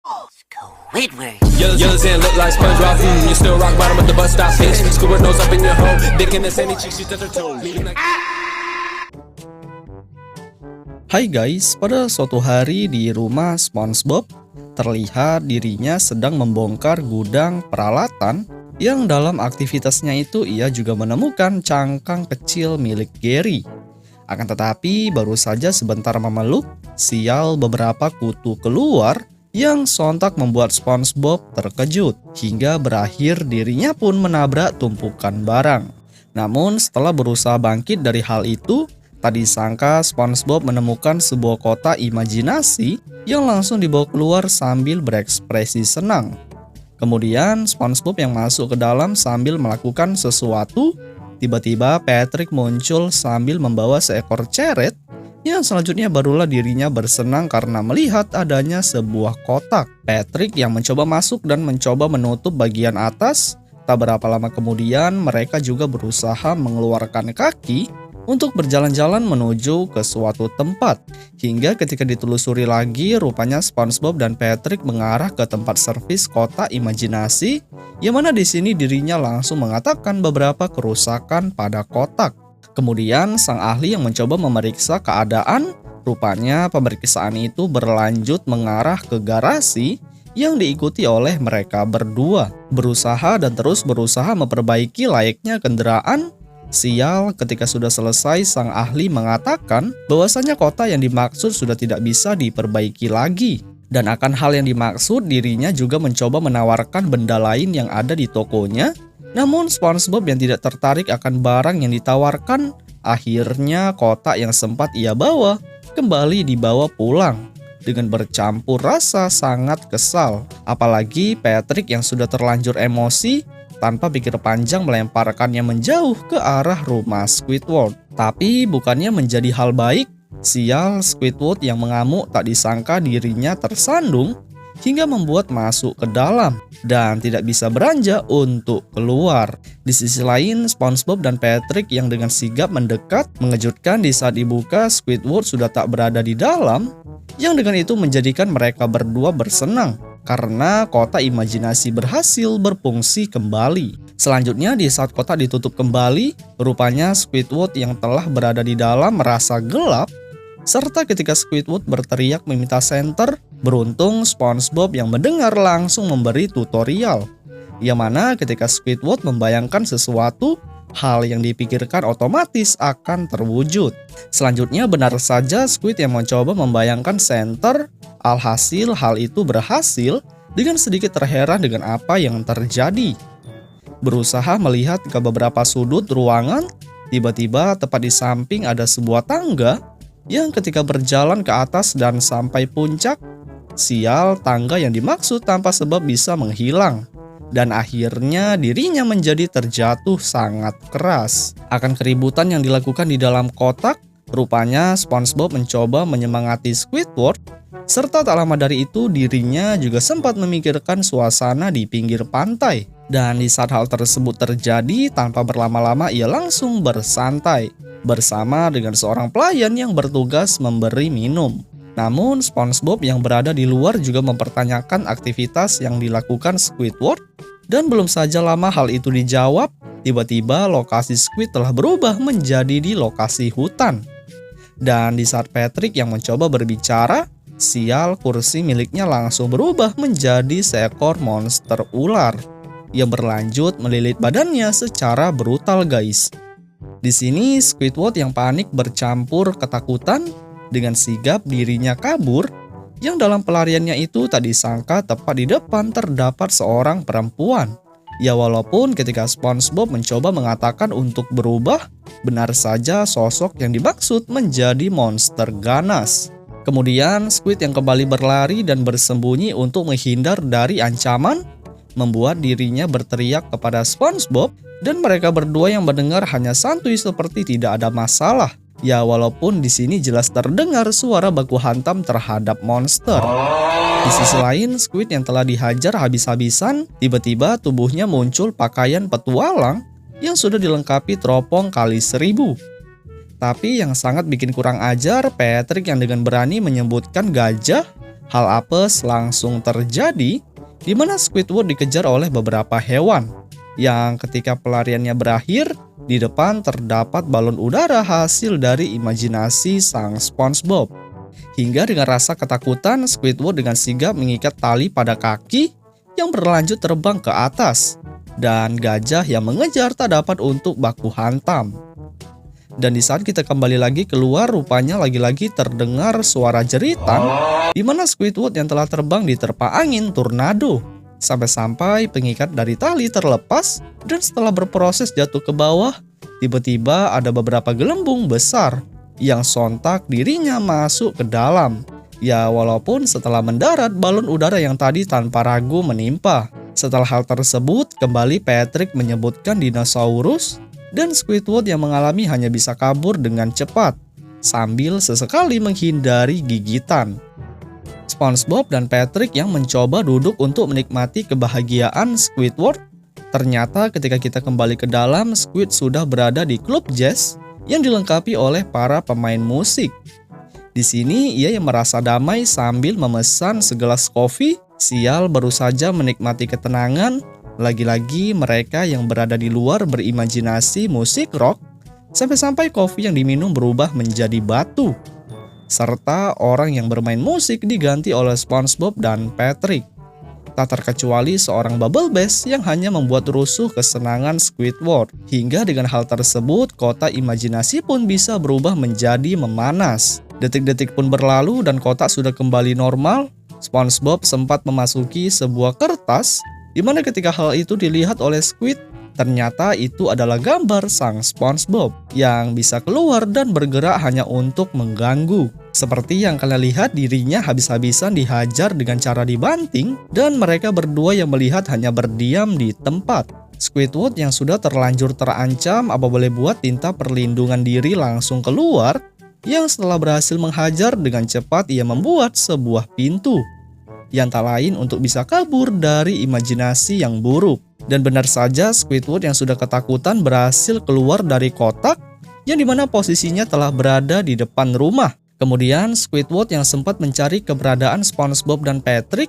Squidward. Yellow sand look like SpongeBob. You still rock bottom at the bus stop. Bitch, Squidward nose up in your hole. Dick in the sandy cheeks, she touch her toes. Hai guys, pada suatu hari di rumah SpongeBob, terlihat dirinya sedang membongkar gudang peralatan yang dalam aktivitasnya itu ia juga menemukan cangkang kecil milik Gary. Akan tetapi baru saja sebentar memeluk, sial beberapa kutu keluar yang sontak membuat SpongeBob terkejut hingga berakhir dirinya pun menabrak tumpukan barang. Namun setelah berusaha bangkit dari hal itu, tak disangka SpongeBob menemukan sebuah kotak imajinasi yang langsung dibawa keluar sambil berekspresi senang. Kemudian SpongeBob yang masuk ke dalam sambil melakukan sesuatu, tiba-tiba Patrick muncul sambil membawa seekor ceret yang selanjutnya barulah dirinya bersenang karena melihat adanya sebuah kotak. Patrick yang mencoba masuk dan mencoba menutup bagian atas, tak berapa lama kemudian mereka juga berusaha mengeluarkan kaki untuk berjalan-jalan menuju ke suatu tempat. Hingga ketika ditelusuri lagi, rupanya SpongeBob dan Patrick mengarah ke tempat servis kotak imajinasi, yang mana di sini dirinya langsung mengatakan beberapa kerusakan pada kotak. Kemudian sang ahli yang mencoba memeriksa keadaan, rupanya pemeriksaan itu berlanjut mengarah ke garasi yang diikuti oleh mereka berdua. Berusaha dan terus berusaha memperbaiki layaknya kendaraan. Sial, ketika sudah selesai, sang ahli mengatakan bahwasanya kotak yang dimaksud sudah tidak bisa diperbaiki lagi. Dan akan hal yang dimaksud, dirinya juga mencoba menawarkan benda lain yang ada di tokonya. Namun SpongeBob yang tidak tertarik akan barang yang ditawarkan, akhirnya kotak yang sempat ia bawa kembali dibawa pulang. Dengan bercampur rasa sangat kesal. Apalagi Patrick yang sudah terlanjur emosi, tanpa pikir panjang melemparkannya menjauh ke arah rumah Squidward. Tapi bukannya menjadi hal baik, sial Squidward yang mengamuk tak disangka dirinya tersandung hingga membuat masuk ke dalam dan tidak bisa beranjak untuk keluar. Di sisi lain, SpongeBob dan Patrick yang dengan sigap mendekat mengejutkan di saat dibuka Squidward sudah tak berada di dalam, yang dengan itu menjadikan mereka berdua bersenang karena kotak imajinasi berhasil berfungsi kembali. Selanjutnya di saat kotak ditutup kembali, rupanya Squidward yang telah berada di dalam merasa gelap, serta ketika Squidward berteriak meminta senter, beruntung SpongeBob yang mendengar langsung memberi tutorial. Yang mana ketika Squidward membayangkan sesuatu, hal yang dipikirkan otomatis akan terwujud. Selanjutnya benar saja Squid yang mencoba membayangkan senter, alhasil hal itu berhasil dengan sedikit terheran dengan apa yang terjadi. Berusaha melihat ke beberapa sudut ruangan, tiba-tiba tepat di samping ada sebuah tangga yang ketika berjalan ke atas dan sampai puncak, sial tangga yang dimaksud tanpa sebab bisa menghilang. Dan akhirnya dirinya menjadi terjatuh sangat keras. Akan keributan yang dilakukan di dalam kotak, rupanya SpongeBob mencoba menyemangati Squidward, serta tak lama dari itu dirinya juga sempat memikirkan suasana di pinggir pantai. Dan di saat hal tersebut terjadi, tanpa berlama-lama ia langsung bersantai bersama dengan seorang pelayan yang bertugas memberi minum. Namun SpongeBob yang berada di luar juga mempertanyakan aktivitas yang dilakukan Squidward, dan belum saja lama hal itu dijawab, tiba-tiba lokasi Squid telah berubah menjadi di lokasi hutan. Dan di saat Patrick yang mencoba berbicara, sial kursi miliknya langsung berubah menjadi seekor monster ular yang berlanjut melilit badannya secara brutal guys. Di sini Squidward yang panik bercampur ketakutan dengan sigap dirinya kabur, yang dalam pelariannya itu tak disangka tepat di depan terdapat seorang perempuan. Ya walaupun ketika SpongeBob mencoba mengatakan untuk berubah, benar saja sosok yang dimaksud menjadi monster ganas. Kemudian Squid yang kembali berlari dan bersembunyi untuk menghindar dari ancaman, membuat dirinya berteriak kepada SpongeBob, dan mereka berdua yang mendengar hanya santuy seperti tidak ada masalah. Ya walaupun di sini jelas terdengar suara baku hantam terhadap monster. Di sisi lain, Squid yang telah dihajar habis-habisan, tiba-tiba tubuhnya muncul pakaian petualang yang sudah dilengkapi teropong kali 1000. Tapi yang sangat bikin kurang ajar, Patrick yang dengan berani menyebutkan gajah Hal apes langsung terjadi di mana Squidward dikejar oleh beberapa hewan yang ketika pelariannya berakhir, di depan terdapat balon udara hasil dari imajinasi sang SpongeBob. Hingga dengan rasa ketakutan, Squidward dengan sigap mengikat tali pada kaki yang berlanjut terbang ke atas, dan gajah yang mengejar tak dapat untuk baku hantam. Dan di saat kita kembali lagi keluar, rupanya lagi-lagi terdengar suara jeritan, di mana Squidward yang telah terbang diterpa angin tornado. Sampai-sampai pengikat dari tali terlepas, dan setelah berproses jatuh ke bawah, tiba-tiba ada beberapa gelembung besar yang sontak dirinya masuk ke dalam. Ya, walaupun setelah mendarat, balon udara yang tadi tanpa ragu menimpa. Setelah hal tersebut, kembali Patrick menyebutkan dinosaurus, dan Squidward yang mengalami hanya bisa kabur dengan cepat, sambil sesekali menghindari gigitan. SpongeBob dan Patrick yang mencoba duduk untuk menikmati kebahagiaan Squidward. Ternyata ketika kita kembali ke dalam, Squid sudah berada di klub jazz yang dilengkapi oleh para pemain musik. Di sini ia yang merasa damai sambil memesan segelas kopi. Sial, baru saja menikmati ketenangan. Lagi-lagi mereka yang berada di luar berimajinasi musik rock, sampai-sampai kopi yang diminum berubah menjadi batu. Serta orang yang bermain musik diganti oleh SpongeBob dan Patrick. Tak terkecuali seorang Bubble Bass yang hanya membuat rusuh kesenangan Squidward. Hingga dengan hal tersebut, kota imajinasi pun bisa berubah menjadi memanas. Detik-detik pun berlalu dan kota sudah kembali normal. SpongeBob sempat memasuki sebuah kertas, di mana ketika hal itu dilihat oleh Squid, ternyata itu adalah gambar sang SpongeBob yang bisa keluar dan bergerak hanya untuk mengganggu. Seperti yang kalian lihat, dirinya habis-habisan dihajar dengan cara dibanting, dan mereka berdua yang melihat hanya berdiam di tempat. Squidward yang sudah terlanjur terancam apa boleh buat tinta perlindungan diri langsung keluar, yang setelah berhasil menghajar dengan cepat ia membuat sebuah pintu yang tak lain untuk bisa kabur dari imajinasi yang buruk. Dan benar saja, Squidward yang sudah ketakutan berhasil keluar dari kotak yang dimana posisinya telah berada di depan rumah. Kemudian Squidward yang sempat mencari keberadaan SpongeBob dan Patrick,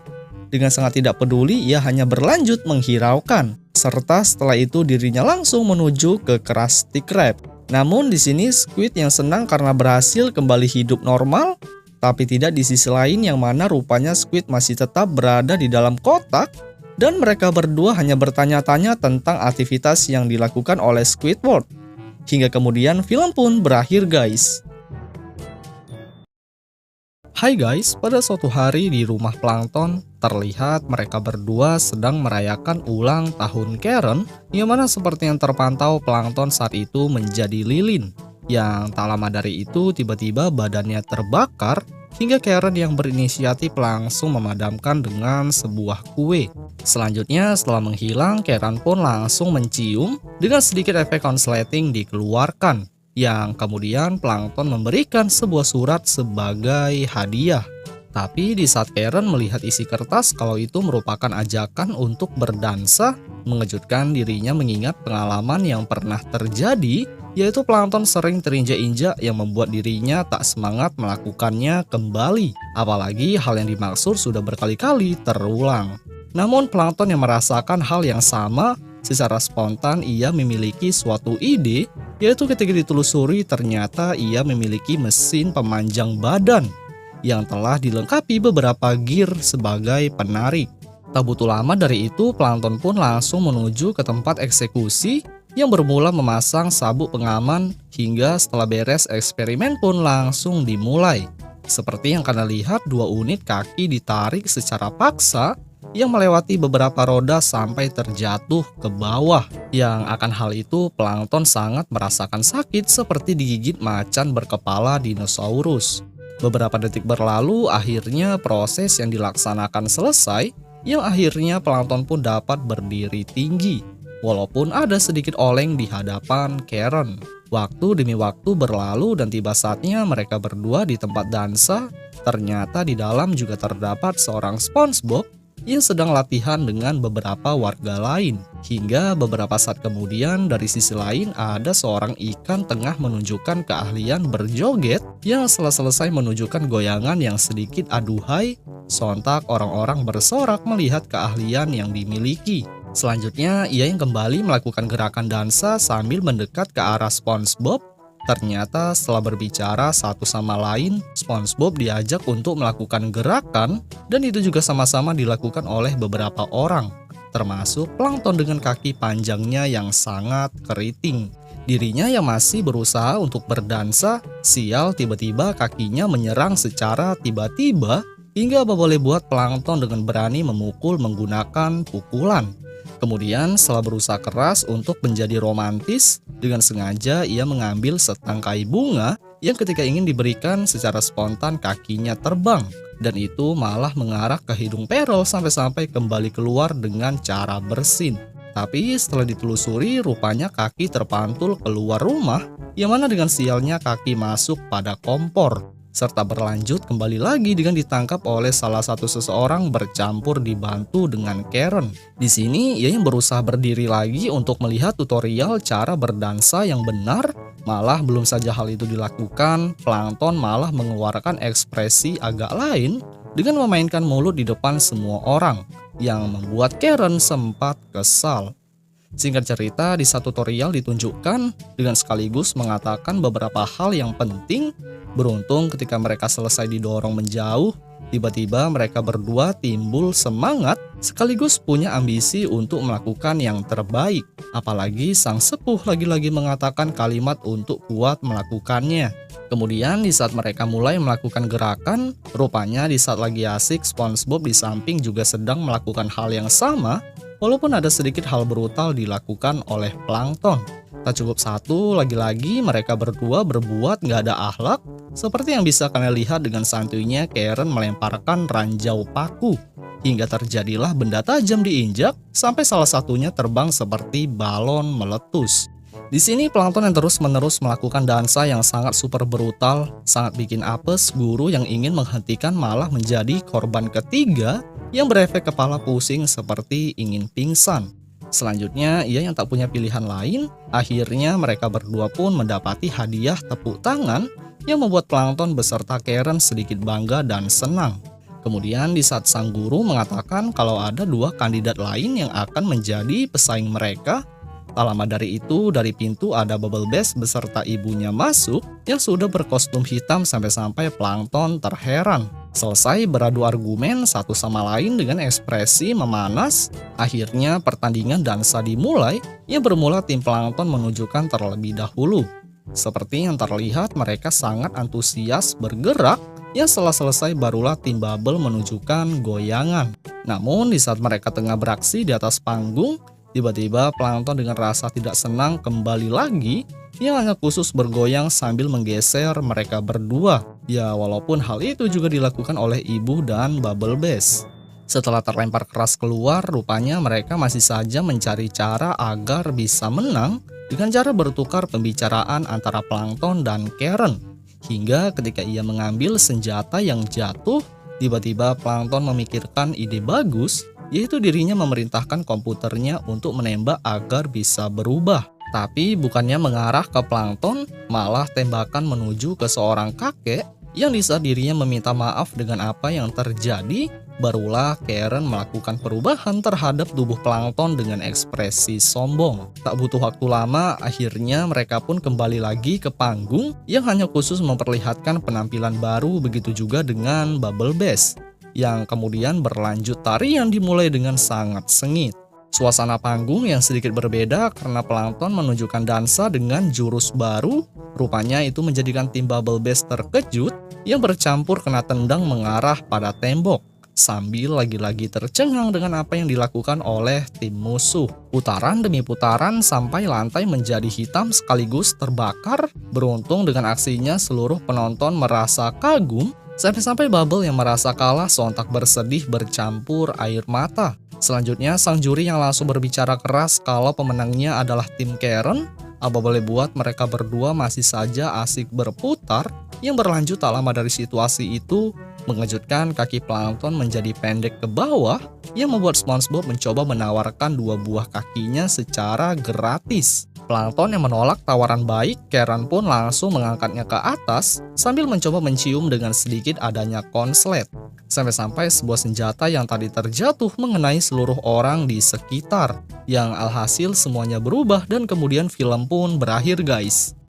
dengan sangat tidak peduli ia hanya berlanjut menghiraukan. Serta setelah itu dirinya langsung menuju ke Krusty Krab. Namun di sini Squid yang senang karena berhasil kembali hidup normal, tapi tidak di sisi lain yang mana rupanya Squid masih tetap berada di dalam kotak, dan mereka berdua hanya bertanya-tanya tentang aktivitas yang dilakukan oleh Squidward. Hingga kemudian film pun berakhir, guys. Hai guys, pada suatu hari di rumah Plankton, terlihat mereka berdua sedang merayakan ulang tahun Karen, yang mana seperti yang terpantau Plankton saat itu menjadi lilin. Yang tak lama dari itu tiba-tiba badannya terbakar, hingga Karen yang berinisiatif langsung memadamkan dengan sebuah kue. Selanjutnya setelah menghilang, Karen pun langsung mencium dengan sedikit efek konsleting dikeluarkan, yang kemudian Plankton memberikan sebuah surat sebagai hadiah. Tapi di saat Karen melihat isi kertas kalau itu merupakan ajakan untuk berdansa, mengejutkan dirinya mengingat pengalaman yang pernah terjadi, yaitu Plankton sering terinjak-injak yang membuat dirinya tak semangat melakukannya kembali. Apalagi hal yang dimaksud sudah berkali-kali terulang. Namun Plankton yang merasakan hal yang sama, secara spontan ia memiliki suatu ide, yaitu ketika ditelusuri ternyata ia memiliki mesin pemanjang badan yang telah dilengkapi beberapa gear sebagai penarik. Tak butuh lama dari itu, Plankton pun langsung menuju ke tempat eksekusi yang bermula memasang sabuk pengaman, hingga setelah beres eksperimen pun langsung dimulai. Seperti yang kalian lihat, 2 unit kaki ditarik secara paksa yang melewati beberapa roda sampai terjatuh ke bawah. Yang akan hal itu Plankton sangat merasakan sakit seperti digigit macan berkepala dinosaurus. Beberapa detik berlalu, akhirnya proses yang dilaksanakan selesai, yang akhirnya Plankton pun dapat berdiri tinggi. Walaupun ada sedikit oleng di hadapan Karen. Waktu demi waktu berlalu dan tiba saatnya mereka berdua di tempat dansa. Ternyata di dalam juga terdapat seorang SpongeBob yang sedang latihan dengan beberapa warga lain. Hingga beberapa saat kemudian dari sisi lain ada seorang ikan tengah menunjukkan keahlian berjoget yang setelah selesai menunjukkan goyangan yang sedikit aduhai, sontak orang-orang bersorak melihat keahlian yang dimiliki. Selanjutnya ia yang kembali melakukan gerakan dansa sambil mendekat ke arah SpongeBob. Ternyata setelah berbicara satu sama lain, SpongeBob diajak untuk melakukan gerakan dan itu juga sama-sama dilakukan oleh beberapa orang, termasuk Plankton dengan kaki panjangnya yang sangat keriting. Dirinya yang masih berusaha untuk berdansa, sial tiba-tiba kakinya menyerang secara tiba-tiba hingga boleh buat Plankton dengan berani memukul menggunakan pukulan. Kemudian setelah berusaha keras untuk menjadi romantis, dengan sengaja ia mengambil setangkai bunga yang ketika ingin diberikan secara spontan kakinya terbang. Dan itu malah mengarah ke hidung Peril sampai-sampai kembali keluar dengan cara bersin. Tapi setelah ditelusuri rupanya kaki terpantul keluar rumah, yang mana dengan sialnya kaki masuk pada kompor. Serta berlanjut kembali lagi dengan ditangkap oleh salah satu seseorang bercampur dibantu dengan Karen. Di sini ia yang berusaha berdiri lagi untuk melihat tutorial cara berdansa yang benar. Malah belum saja hal itu dilakukan, Plankton malah mengeluarkan ekspresi agak lain dengan memainkan mulut di depan semua orang yang membuat Karen sempat kesal. Singkat cerita, di satu tutorial ditunjukkan dengan sekaligus mengatakan beberapa hal yang penting. Beruntung ketika mereka selesai didorong menjauh, tiba-tiba mereka berdua timbul semangat sekaligus punya ambisi untuk melakukan yang terbaik. Apalagi sang sepuh lagi-lagi mengatakan kalimat untuk kuat melakukannya. Kemudian di saat mereka mulai melakukan gerakan, rupanya di saat lagi asik SpongeBob di samping juga sedang melakukan hal yang sama. Walaupun ada sedikit hal brutal dilakukan oleh Plankton. Tak cukup satu, lagi-lagi mereka berdua berbuat gak ada akhlak. Seperti yang bisa kalian lihat dengan santuinya Karen melemparkan ranjau paku. Hingga terjadilah benda tajam diinjak, sampai salah satunya terbang seperti balon meletus. Di sini Plankton yang terus-menerus melakukan dansa yang sangat super brutal, sangat bikin apes guru yang ingin menghentikan malah menjadi korban ketiga yang berefek kepala pusing seperti ingin pingsan. Selanjutnya, ia yang tak punya pilihan lain, akhirnya mereka berdua pun mendapati hadiah tepuk tangan yang membuat Plankton beserta Karen sedikit bangga dan senang. Kemudian di saat sang guru mengatakan kalau ada dua kandidat lain yang akan menjadi pesaing mereka, tak lama dari itu, dari pintu ada Bubble Bass beserta ibunya masuk yang sudah berkostum hitam sampai-sampai Plankton terheran. Selesai beradu argumen satu sama lain dengan ekspresi memanas, akhirnya pertandingan dansa dimulai yang bermula tim Plankton menunjukkan terlebih dahulu. Seperti yang terlihat mereka sangat antusias bergerak, yang setelah selesai barulah tim Bubble menunjukkan goyangan. Namun di saat mereka tengah beraksi di atas panggung, tiba-tiba Plankton dengan rasa tidak senang kembali lagi yang hanya khusus bergoyang sambil menggeser mereka berdua. Ya walaupun hal itu juga dilakukan oleh ibu dan Bubble Bass. Setelah terlempar keras keluar, rupanya mereka masih saja mencari cara agar bisa menang dengan cara bertukar pembicaraan antara Plankton dan Karen. Hingga ketika ia mengambil senjata yang jatuh, tiba-tiba Plankton memikirkan ide bagus, yaitu dirinya memerintahkan komputernya untuk menembak agar bisa berubah. Tapi bukannya mengarah ke Plankton, malah tembakan menuju ke seorang kakek yang di saat dirinya meminta maaf dengan apa yang terjadi, barulah Karen melakukan perubahan terhadap tubuh Plankton dengan ekspresi sombong. Tak butuh waktu lama, akhirnya mereka pun kembali lagi ke panggung yang hanya khusus memperlihatkan penampilan baru, begitu juga dengan Bubble Bass, yang kemudian berlanjut tarian dimulai dengan sangat sengit. Suasana panggung yang sedikit berbeda karena Plankton menunjukkan dansa dengan jurus baru, rupanya itu menjadikan tim Bubble Bass terkejut yang bercampur kena tendang mengarah pada tembok, sambil lagi-lagi tercengang dengan apa yang dilakukan oleh tim musuh. Putaran demi putaran sampai lantai menjadi hitam sekaligus terbakar. Beruntung dengan aksinya seluruh penonton merasa kagum, sampai-sampai Bubble yang merasa kalah sontak bersedih bercampur air mata. Selanjutnya sang juri yang langsung berbicara keras kalau pemenangnya adalah tim Karen. Apa boleh buat mereka berdua masih saja asik berputar, yang berlanjut tak lama dari situasi itu Mengejutkan, kaki plankton menjadi pendek ke bawah yang membuat SpongeBob mencoba menawarkan 2 buah kakinya secara gratis. Plankton yang menolak tawaran baik, Karen pun langsung mengangkatnya ke atas sambil mencoba mencium dengan sedikit adanya konslet. Sampai-sampai sebuah senjata yang tadi terjatuh mengenai seluruh orang di sekitar. Yang alhasil semuanya berubah dan kemudian film pun berakhir guys.